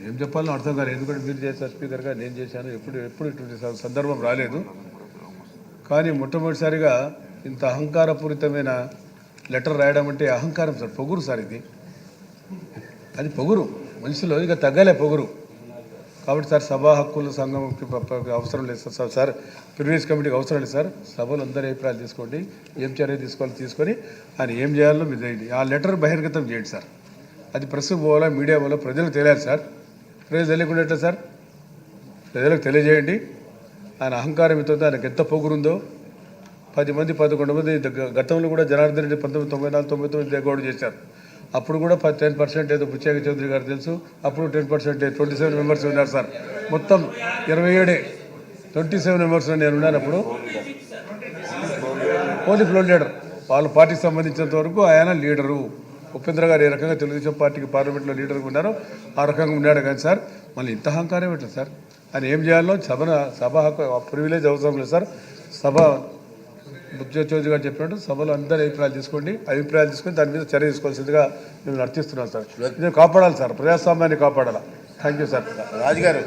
ఏం చెప్పాలో అర్థం కాలేదు. ఎందుకంటే మీరు చేశారు స్పీకర్గా, నేను చేశాను. ఎప్పుడు ఇటువంటి సందర్భం రాలేదు. కానీ మొట్టమొదటిసారిగా ఇంత అహంకారపూరితమైన లెటర్ రాయడం అంటే అహంకారం సార్, పొగురు సార్. అది పొగురు, మనిషిలో ఇక తగ్గలే పొగురు. కాబట్టి సార్ సభా హక్కుల సంఘంకి అవసరం లేదు సార్. సార్ ప్రివిలేజ్ కమిటీకి అవసరం లేదు సార్. సభలో అందరి అభిప్రాయాలు తీసుకోండి, ఏం చర్య తీసుకోవాలో తీసుకొని ఆయన ఏం చేయాలో మీరు చేయండి. ఆ లెటర్ బహిర్గతం చేయండి సార్. అది ప్రెస్ పోవాలా, మీడియా పోవాలా, ప్రజలకు తెలియాలి సార్. ప్రజలు తెలియకుండా ఎట్లా సార్? ప్రజలకు తెలియజేయండి. ఆయన అహంకారం ఎంతో, ఆయనకు ఎంత పొగురుందో. 10 మంది 11 మంది గతంలో కూడా జనార్దన్ రెడ్డి 1994-99 దగ్గర చేశారు. అప్పుడు కూడా 10% ఏదో బుచ్చయ్య చౌదరి గారు తెలుసు. అప్పుడు 10%, 27 మెంబర్స్ ఉన్నారు సార్. మొత్తం 27 27 మెంబర్స్ నేను ఉన్నాను అప్పుడు. ఓన్లీ ఫ్లోర్ లీడర్, వాళ్ళ పార్టీకి సంబంధించినంత వరకు ఆయన లీడరు. ఉపేంద్ర గారు ఏ రకంగా తెలుగుదేశం పార్టీకి పార్లమెంట్లో లీడర్గా ఉన్నారో ఆ రకంగా ఉన్నాడు. కానీ సార్ మళ్ళీ ఇంత అహంకారం ఎట్లా సార్? ఆయన ఏం చేయాలో సభ హక్కు ప్రివిలేజ్ అవసరం లేదు సార్. సభ బుచ్చయ్య చౌదరి గారు చెప్పినట్టు సభలో అందరి అభిప్రాయాలు తీసుకొని దాని మీద చర్య తీసుకోవాల్సిందిగా మేము నడిపిస్తున్నాం సార్. ఇది కాపాడాలి సార్, ప్రజాస్వామ్యాన్ని కాపాడాలి. Thank you sir. రాజుగారు